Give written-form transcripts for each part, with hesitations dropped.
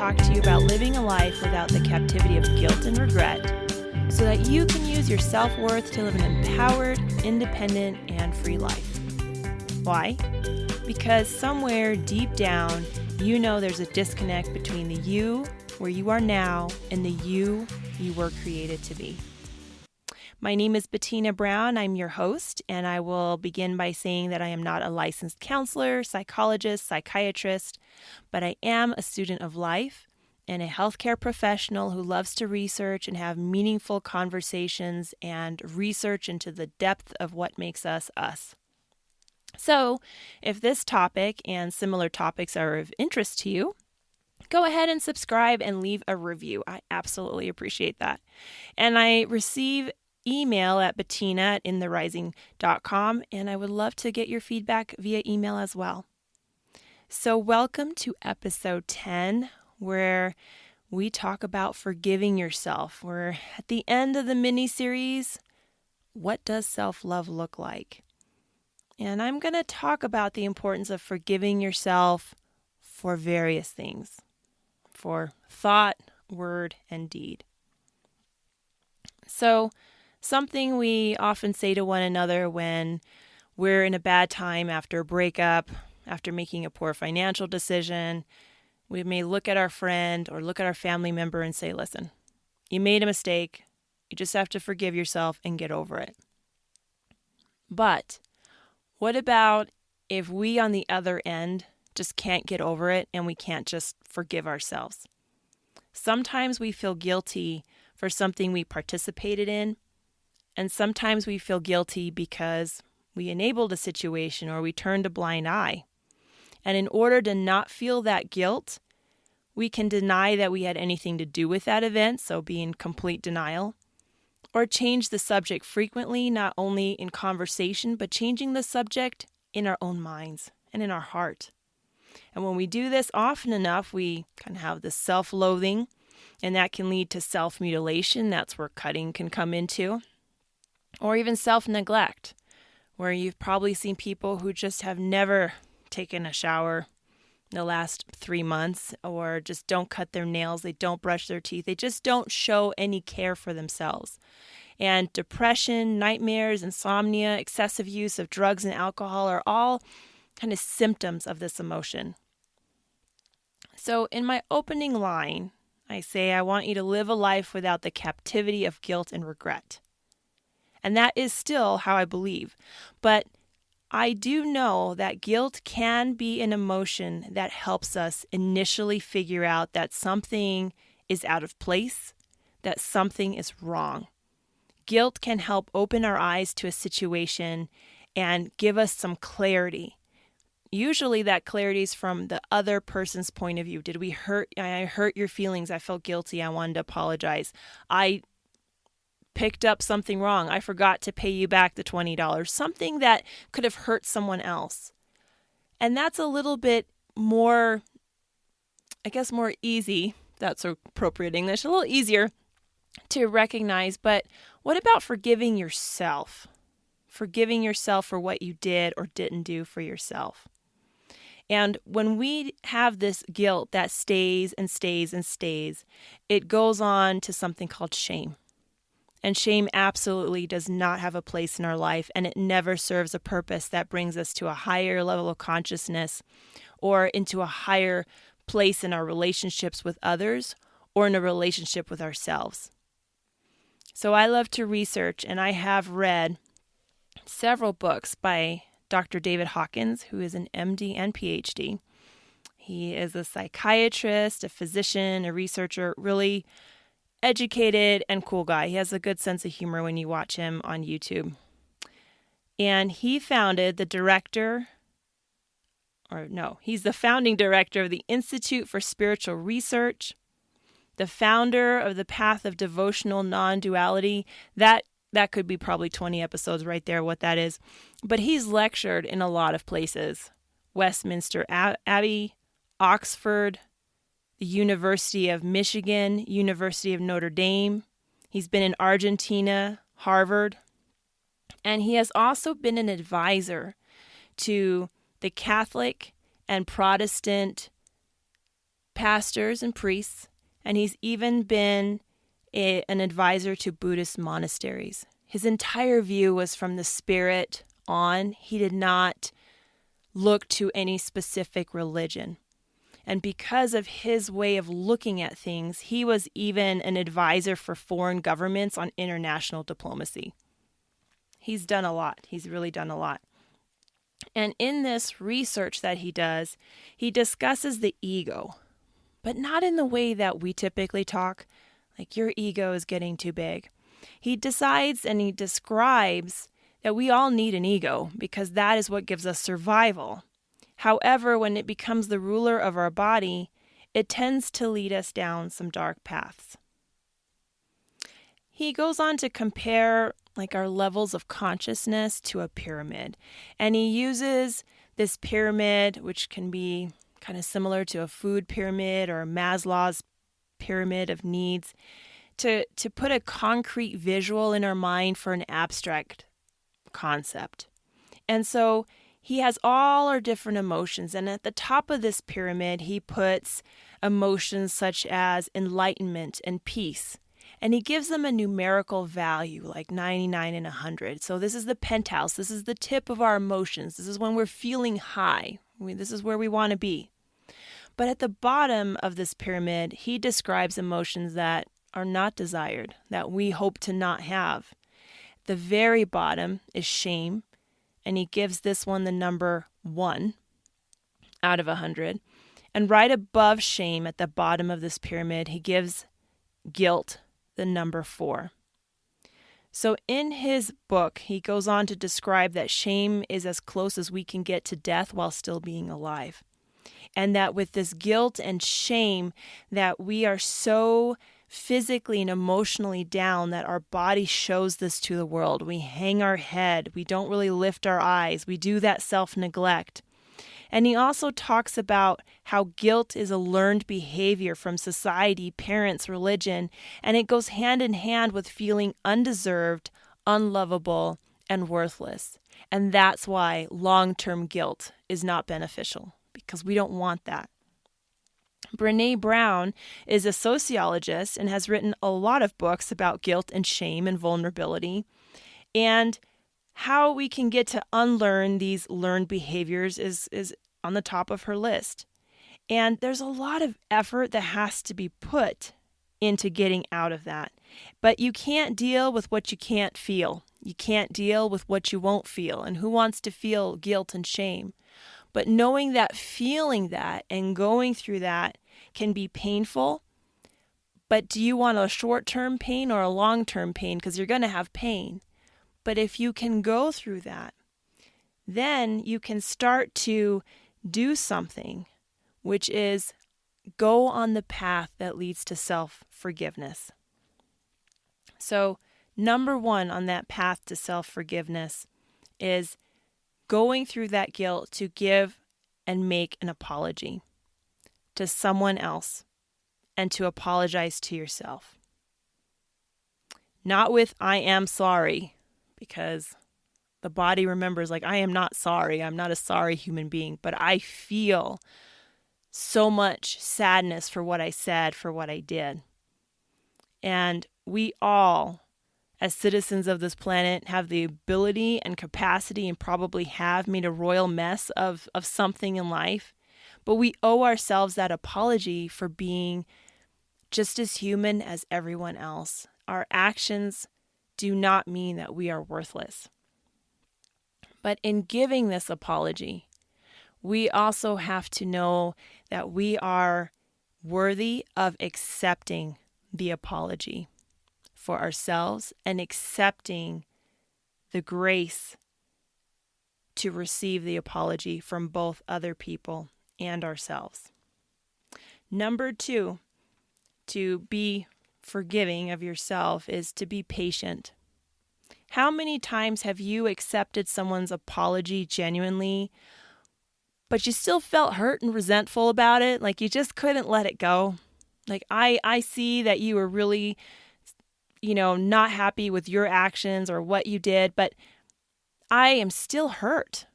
talk to you about living a life without the captivity of guilt and regret so that you can use your self-worth to live an empowered, independent, and free life. Why? Because somewhere deep down, you know there's a disconnect between the you where you are now and the you were created to be. My name is Bettina Brown. I'm your host, and I will begin by saying that I am not a licensed counselor, psychologist, psychiatrist, but I am a student of life and a healthcare professional who loves to research and have meaningful conversations and research into the depth of what makes us us. So, if this topic and similar topics are of interest to you, go ahead and subscribe and leave a review. I absolutely appreciate that. And I receive email at bettina@intherising.com, and I would love to get your feedback via email as well. So welcome to episode 10, where we talk about forgiving yourself. We're at the end of the mini-series, What Does Self-Love Look Like? And I'm going to talk about the importance of forgiving yourself for various things. For thought, word, and deed. So, something we often say to one another when we're in a bad time after a breakup, after making a poor financial decision, we may look at our friend or look at our family member and say, listen, you made a mistake. You just have to forgive yourself and get over it. But what about if we on the other end just can't get over it and we can't just forgive ourselves? Sometimes we feel guilty for something we participated in, and sometimes we feel guilty because we enabled a situation or we turned a blind eye. And in order to not feel that guilt, we can deny that we had anything to do with that event, so be in complete denial, or change the subject frequently, not only in conversation, but changing the subject in our own minds and in our heart. And when we do this often enough, we kind of have this self-loathing, and that can lead to self-mutilation. That's where cutting can come into. Or even self-neglect, where you've probably seen people who just have never taken a shower in the last 3 months, or just don't cut their nails, they don't brush their teeth, they just don't show any care for themselves. And depression, nightmares, insomnia, excessive use of drugs and alcohol are all kind of symptoms of this emotion. So in my opening line, I say, I want you to live a life without the captivity of guilt and regret. And that is still how I believe. But I do know that guilt can be an emotion that helps us initially figure out that something is out of place, that something is wrong. Guilt can help open our eyes to a situation and give us some clarity. Usually that clarity is from the other person's point of view. I hurt your feelings. I felt guilty. I wanted to apologize. I picked up something wrong. I forgot to pay you back the $20. Something that could have hurt someone else. And that's a little bit more, more easy. That's appropriate English. A little easier to recognize. But what about forgiving yourself? Forgiving yourself for what you did or didn't do for yourself. And when we have this guilt that stays and stays and stays, it goes on to something called shame. And shame absolutely does not have a place in our life, and it never serves a purpose that brings us to a higher level of consciousness or into a higher place in our relationships with others or in a relationship with ourselves. So I love to research, and I have read several books by Dr. David Hocking, who is an MD and PhD. He is a psychiatrist, a physician, a researcher, really educated and cool guy. He has a good sense of humor when you watch him on YouTube. And he's the founding director of the Institute for Spiritual Research, the founder of the Path of Devotional Non-Duality. That could be probably 20 episodes right there, what that is. But he's lectured in a lot of places. Westminster Abbey, Oxford, the University of Michigan, University of Notre Dame. He's been in Argentina, Harvard. And he has also been an advisor to the Catholic and Protestant pastors and priests, and he's even been an advisor to Buddhist monasteries. His entire view was from the spirit on. He did not look to any specific religion. And because of his way of looking at things, he was even an advisor for foreign governments on international diplomacy. He's done a lot. He's really done a lot. And in this research that he does, he discusses the ego, but not in the way that we typically talk, like your ego is getting too big. He decides and he describes that we all need an ego because that is what gives us survival. However, when it becomes the ruler of our body, it tends to lead us down some dark paths. He goes on to compare our levels of consciousness to a pyramid. And he uses this pyramid, which can be kind of similar to a food pyramid or Maslow's pyramid of needs, to put a concrete visual in our mind for an abstract concept. And so he has all our different emotions. And at the top of this pyramid, he puts emotions such as enlightenment and peace. And he gives them a numerical value, like 99 and 100. So this is the penthouse. This is the tip of our emotions. This is when we're feeling high. This is where we want to be. But at the bottom of this pyramid, he describes emotions that are not desired, that we hope to not have. The very bottom is shame, and he gives this one the number 1 out of 100. And right above shame at the bottom of this pyramid, he gives guilt the number 4. So in his book, he goes on to describe that shame is as close as we can get to death while still being alive. And that with this guilt and shame, that we are so physically and emotionally down that our body shows this to the world. We hang our head. We don't really lift our eyes. We do that self-neglect. And he also talks about how guilt is a learned behavior from society, parents, religion, and it goes hand in hand with feeling undeserved, unlovable, and worthless. And that's why long-term guilt is not beneficial, because we don't want that. Brene Brown is a sociologist and has written a lot of books about guilt and shame and vulnerability. And how we can get to unlearn these learned behaviors is on the top of her list. And there's a lot of effort that has to be put into getting out of that. But you can't deal with what you can't feel. You can't deal with what you won't feel. And who wants to feel guilt and shame? But knowing that, feeling that, and going through that can be painful. But do you want a short-term pain or a long-term pain? Because you're going to have pain. But if you can go through that, then you can start to do something, which is go on the path that leads to self-forgiveness. So, number 1 on that path to self-forgiveness is going through that guilt to give and make an apology to someone else and to apologize to yourself. Not with, I am sorry, because the body remembers, I am not sorry. I'm not a sorry human being, but I feel so much sadness for what I said, for what I did. And we all, as citizens of this planet, have the ability and capacity and probably have made a royal mess of something in life. But we owe ourselves that apology for being just as human as everyone else. Our actions do not mean that we are worthless. But in giving this apology, we also have to know that we are worthy of accepting the apology for ourselves and accepting the grace to receive the apology from both other people and ourselves. Number 2, to be forgiving of yourself is to be patient. How many times have you accepted someone's apology genuinely, but you still felt hurt and resentful about it? You just couldn't let it go. I see that you were really, not happy with your actions or what you did, but I am still hurt.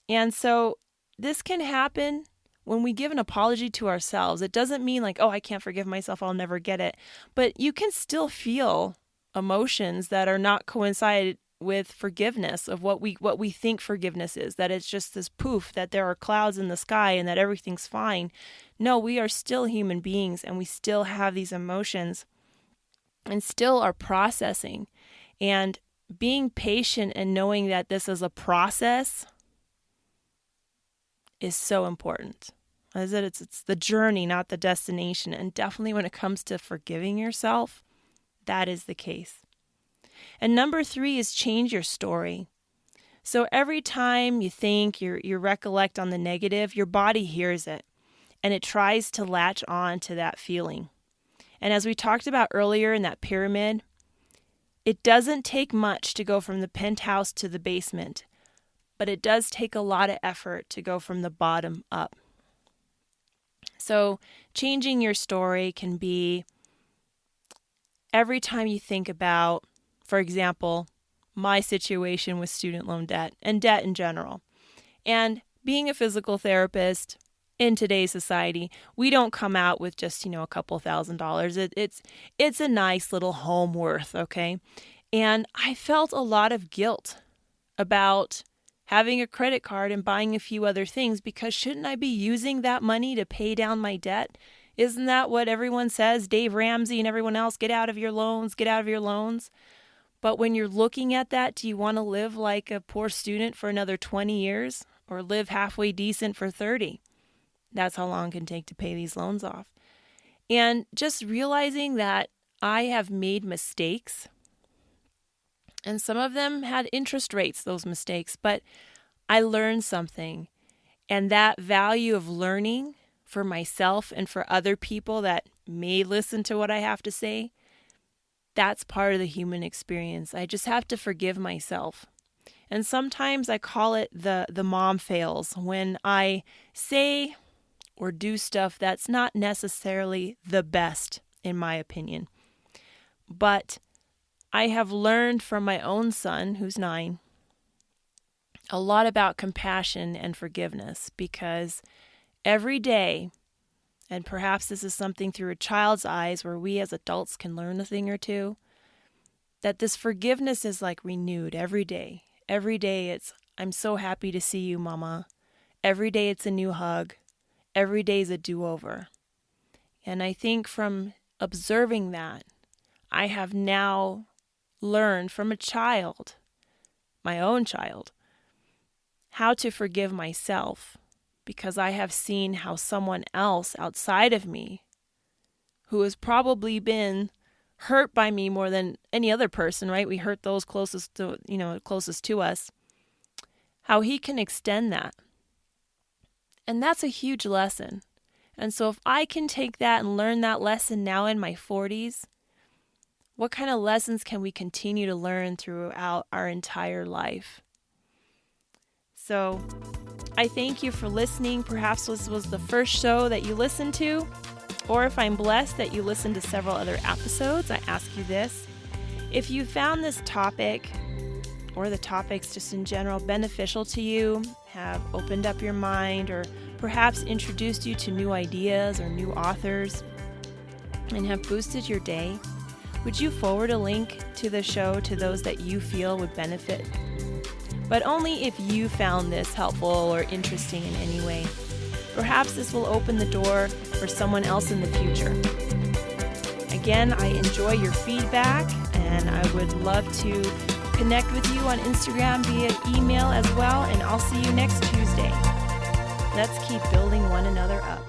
And so this can happen when we give an apology to ourselves, it doesn't mean like, oh, I can't forgive myself, I'll never get it. But you can still feel emotions that are not coincided with forgiveness of what we think forgiveness is, that it's just this poof, that there are clouds in the sky and that everything's fine. No, we are still human beings and we still have these emotions and still are processing. And being patient and knowing that this is a process is so important. As it's the journey, not the destination. And definitely when it comes to forgiving yourself, that is the case. And number 3 is change your story. So every time you think, you recollect on the negative, your body hears it and it tries to latch on to that feeling. And as we talked about earlier in that pyramid, it doesn't take much to go from the penthouse to the basement, but it does take a lot of effort to go from the bottom up. So changing your story can be every time you think about, for example, my situation with student loan debt and debt in general. And being a physical therapist in today's society, we don't come out with just, a couple $1,000s. It's a nice little home worth, okay? And I felt a lot of guilt about having a credit card and buying a few other things because shouldn't I be using that money to pay down my debt? Isn't that what everyone says? Dave Ramsey and everyone else, get out of your loans, get out of your loans. But when you're looking at that, do you want to live like a poor student for another 20 years or live halfway decent for 30? That's how long it can take to pay these loans off. And just realizing that I have made mistakes, and some of them had interest rates, those mistakes, but I learned something. And that value of learning for myself and for other people that may listen to what I have to say, that's part of the human experience. I just have to forgive myself. And sometimes I call it the mom fails, when I say or do stuff that's not necessarily the best, in my opinion. But I have learned from my own son, who's 9, a lot about compassion and forgiveness, because every day, and perhaps this is something through a child's eyes where we as adults can learn a thing or two, that this forgiveness is like renewed every day. Every day it's, I'm so happy to see you, Mama. Every day it's a new hug. Every day is a do-over. And I think from observing that, I have now learned from a child, my own child, how to forgive myself, because I have seen how someone else outside of me, who has probably been hurt by me more than any other person, right? We hurt those closest to us, how he can extend that. And that's a huge lesson. And so if I can take that and learn that lesson now in my 40s, what kind of lessons can we continue to learn throughout our entire life? So I thank you for listening. Perhaps this was the first show that you listened to, or if I'm blessed that you listened to several other episodes, I ask you this. If you found this topic, or the topics just in general, beneficial to you, have opened up your mind, or perhaps introduced you to new ideas or new authors, and have boosted your day, would you forward a link to the show to those that you feel would benefit? But only if you found this helpful or interesting in any way. Perhaps this will open the door for someone else in the future. Again, I enjoy your feedback, and I would love to connect with you on Instagram via email as well, and I'll see you next Tuesday. Let's keep building one another up.